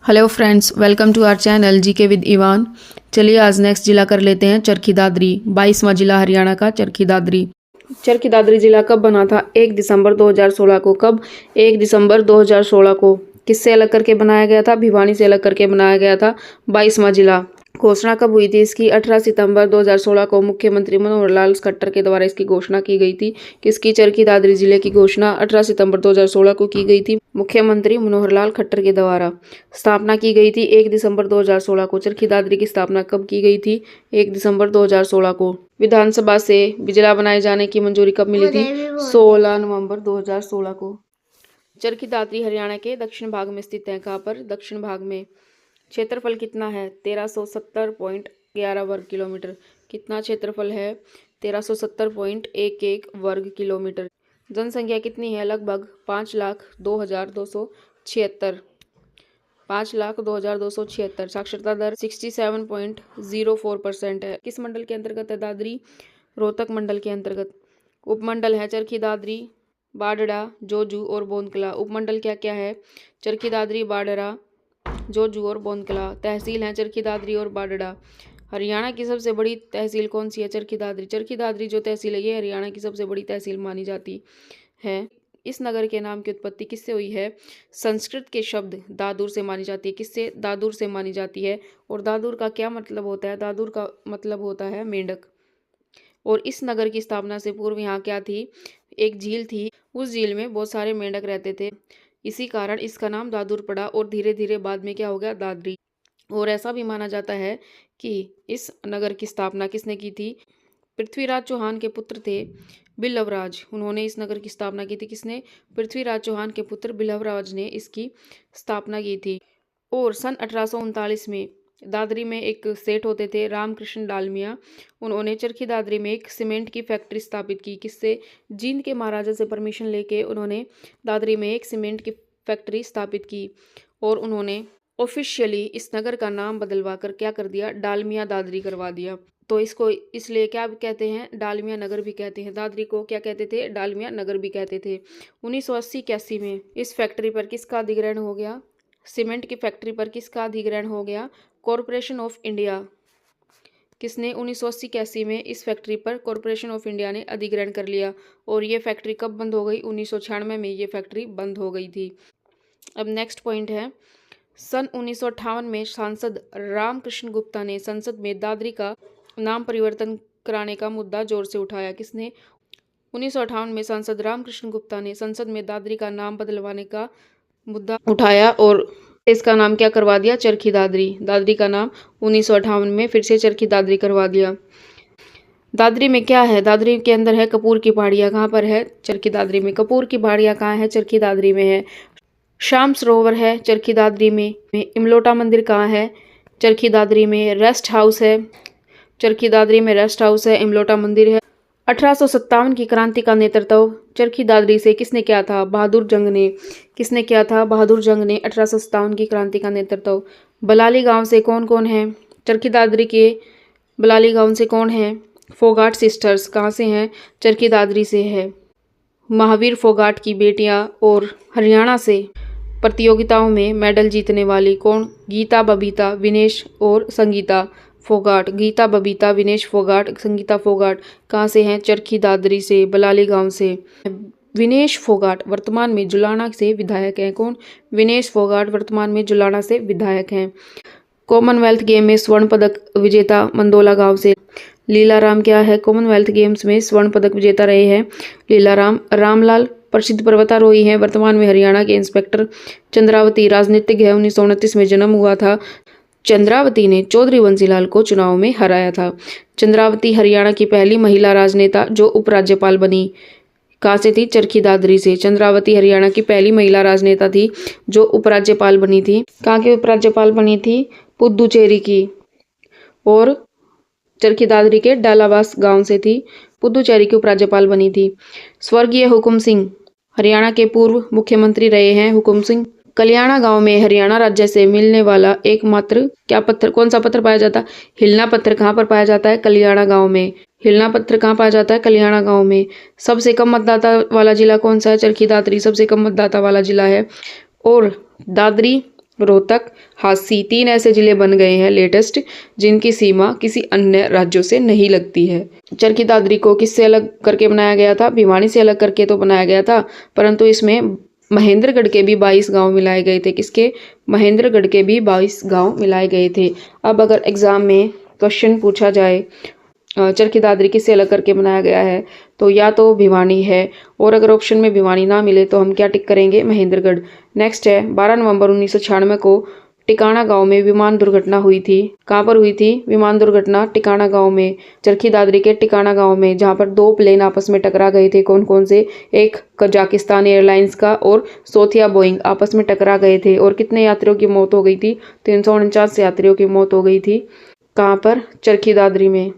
Hello friends, welcome to our channel GK with Ivan. चलिए आज next जिला कर लेते हैं चरखी दादरी। 22वां जिला हरियाणा का चरखी दादरी। चरखी दादरी जिला कब बना था? 1 दिसंबर 2016 को। कब? 1 दिसंबर 2016 को। किससे अलग करके बनाया गया था? भिवानी से अलग करके बनाया गया था 22वां जिला। घोषणा कब हुई थी इसकी? 18 सितंबर 2016 को मुख्यमंत्री मनोहर लाल खट्टर के द्वारा इसकी घोषणा की गई थी। किसकी? चरखी दादरी जिले की घोषणा 18 सितंबर 2016 को की गई थी मुख्यमंत्री मनोहर लाल खट्टर के द्वारा। स्थापना की गई थी 1 दिसंबर 2016 को। चरखी दादरी की स्थापना कब की गई थी? 1 दिसंबर 2016 को। विधानसभा से जिला बनाए जाने की मंजूरी कब मिली थी? 16 नवंबर 2016 को। चरखी दादरी हरियाणा के दक्षिण भाग में स्थित है। कहाँ पर? दक्षिण भाग में। क्षेत्रफल कितना है? 1370.11 वर्ग किलोमीटर। कितना क्षेत्रफल है? 1370.11 वर्ग किलोमीटर। जनसंख्या कितनी है? लगभग 5,02,276। 5,02,276। साक्षरता दर 67.04% है। किस मंडल के अंतर्गत है दादरी? रोहतक मंडल के अंतर्गत। उपमंडल है चरखी दादरी, बाडड़ा, जोजू और बोंदकला। उपमंडल क्या क्या है? चरखी दादरी, बाडड़ा, जोजू और बोंदकला। तहसील हैं चरखी दादरी और बाडड़ा। हरियाणा की सबसे बड़ी तहसील कौन सी है? चरखी दादरी। चरखी दादरी जो तहसील है ये हरियाणा की सबसे बड़ी तहसील मानी जाती है। इस नगर के नाम की उत्पत्ति किससे हुई है? संस्कृत के शब्द दादुर से मानी जाती है। किससे? दादुर से मानी जाती है। और दादुर का क्या मतलब होता है? दादुर का मतलब होता है मेंढक। और इस नगर की स्थापना से पूर्व यहाँ क्या थी? एक झील थी। उस झील में बहुत सारे मेंढक रहते थे। इसी कारण इसका नाम दादुर पड़ा और धीरे धीरे बाद में क्या हो गया? दादरी। और ऐसा भी माना जाता है कि इस नगर की स्थापना किसने की थी? पृथ्वीराज चौहान के पुत्र थे बिल्लवराज। उन्होंने इस नगर की स्थापना की थी। किसने? पृथ्वीराज चौहान के पुत्र बिल्लवराज ने इसकी स्थापना की थी। और सन 1839 में दादरी में एक सेठ होते थे रामकृष्ण डालमिया। उन्होंने चरखी दादरी में एक सीमेंट की फैक्ट्री स्थापित की। किससे? जींद के महाराजा से परमिशन लेके उन्होंने दादरी में एक सीमेंट की फैक्ट्री स्थापित की। और उन्होंने ऑफिशियली इस नगर का नाम बदलवा कर क्या कर दिया? डालमिया दादरी करवा दिया। तो इसको इसलिए क्या कहते हैं? डालमिया नगर भी कहते हैं। दादरी को क्या कहते थे? डालमिया नगर भी कहते थे। 1980-81 में इस फैक्ट्री पर किसका अधिग्रहण हो गया? सीमेंट की फैक्ट्री पर किसका अधिग्रहण हो गया? Corporation of India. किसने? 1980-81 में इस फैक्ट्री पर कॉरपोरेशन ऑफ इंडिया ने अधिग्रहण कर लिया। और ये फैक्ट्री कब बंद हो गई? 1996 में ये फैक्ट्री बंद हो गई थी। अब नेक्स्ट पॉइंट है, सन 1958 में सांसद रामकृष्ण गुप्ता ने संसद में दादरी का नाम परिवर्तन कराने का मुद्दा जोर से उठाया। किसने? 1958 में सांसद रामकृष्ण गुप्ता ने संसद में दादरी का नाम बदलवाने का मुद्दा उठाया और इसका नाम क्या करवा दिया? चरखी दादरी। दादरी का नाम 1958 में फिर से चरखी दादरी करवा दिया। दादरी में क्या है? दादरी के अंदर है कपूर की पहाड़ियाँ। कहाँ पर है? चरखी दादरी में। कपूर की पहाड़ियाँ कहाँ है? चरखी दादरी में है। शाम सरोवर है चरखी दादरी में। इमलोटा मंदिर कहाँ है? चरखी दादरी में। रेस्ट हाउस है चरखी दादरी में। रेस्ट हाउस है। इमलोटा मंदिर है। 1857 की क्रांति का नेतृत्व चरखी दादरी से किसने किया था? बहादुर जंग ने। किसने किया था? बहादुर जंग ने 1857 की क्रांति का नेतृत्व। बलाली गांव से कौन कौन है? चरखी दादरी के बलाली गांव से कौन है? फोगाट सिस्टर्स। कहाँ से हैं? चरखी दादरी से है। महावीर फोगाट की बेटियां। और हरियाणा से प्रतियोगिताओं में मेडल जीतने वाली कौन? गीता, बबीता, विनेश और संगीता फोगाट। गीता, बबीता, विनेश फोगाट, संगीता फोगाट कहाँ से हैं? चरखी दादरी से, बलाली गांव से। विनेश फोगाट वर्तमान में जुलाना से विधायक हैं। कौन? विनेश फोगाट वर्तमान में जुलाना से विधायक हैं। कॉमनवेल्थ गेम में स्वर्ण पदक विजेता मंदोला गांव से लीलाराम क्या है? कॉमनवेल्थ गेम्स में स्वर्ण पदक विजेता रहे हैं लीलाराम। रामलाल प्रसिद्ध पर्वतारोही हैं, वर्तमान में हरियाणा के इंस्पेक्टर। चंद्रावती राजनीतिक है, 1929 में जन्म हुआ था। चंद्रावती ने चौधरी बंसीलाल को चुनाव में हराया था। चंद्रावती हरियाणा की पहली महिला राजनेता जो उपराज्यपाल बनी। कहाँ से थी? चरखी दादरी से। चंद्रावती हरियाणा की पहली महिला राजनेता थी जो उपराज्यपाल बनी थी। कहाँ की उपराज्यपाल बनी थी? पुदुचेरी की। और चरखी दादरी के डालावास गांव से थी। पुदुचेरी की उपराज्यपाल बनी थी। स्वर्गीय हुकुम सिंह हरियाणा के पूर्व मुख्यमंत्री रहे हैं। हुकुम सिंह। कल्याणा गांव में हरियाणा राज्य से मिलने वाला एकमात्र क्या पत्थर, कौन सा पत्थर पाया जाता है? हिलना पत्थर। कहाँ पर पाया जाता है? कल्याणा गांव में। हिलना पत्थर कहाँ पाया जाता है? कल्याणा गांव में। सबसे कम मतदाता वाला जिला कौन सा है? चरखी दादरी सबसे कम मतदाता वाला जिला है। और दादरी रोहतक, हांसी 3 ऐसे जिले बन गए हैं लेटेस्ट जिनकी सीमा किसी अन्य राज्यों से नहीं लगती है। चरखी दादरी को किससे अलग करके बनाया गया था? भिवानी से अलग करके तो बनाया गया था, परंतु इसमें महेंद्रगढ़ के भी 22 गांव मिलाए गए थे। किसके? महेंद्रगढ़ के भी 22 गांव मिलाए गए थे। अब अगर एग्जाम में क्वेश्चन पूछा जाए चरखी दादरी किससे अलग करके बनाया गया है, तो या तो भिवानी है, और अगर ऑप्शन में भिवानी ना मिले तो हम क्या टिक करेंगे? महेंद्रगढ़। नेक्स्ट है 12 नवंबर 1996 को टिकाणा गांव में विमान दुर्घटना हुई थी। कहाँ पर हुई थी विमान दुर्घटना? टिकाणा गांव में, चरखी दादरी के टिकाणा गांव में, जहां पर 2 प्लेन आपस में टकरा गए थे। कौन कौन से? एक कजाकिस्तान एयरलाइंस का और सोथिया बोइंग आपस में टकरा गए थे। और कितने यात्रियों की मौत हो गई थी? 349 यात्रियों की मौत हो गई थी। कहाँ पर? चरखी दादरी में।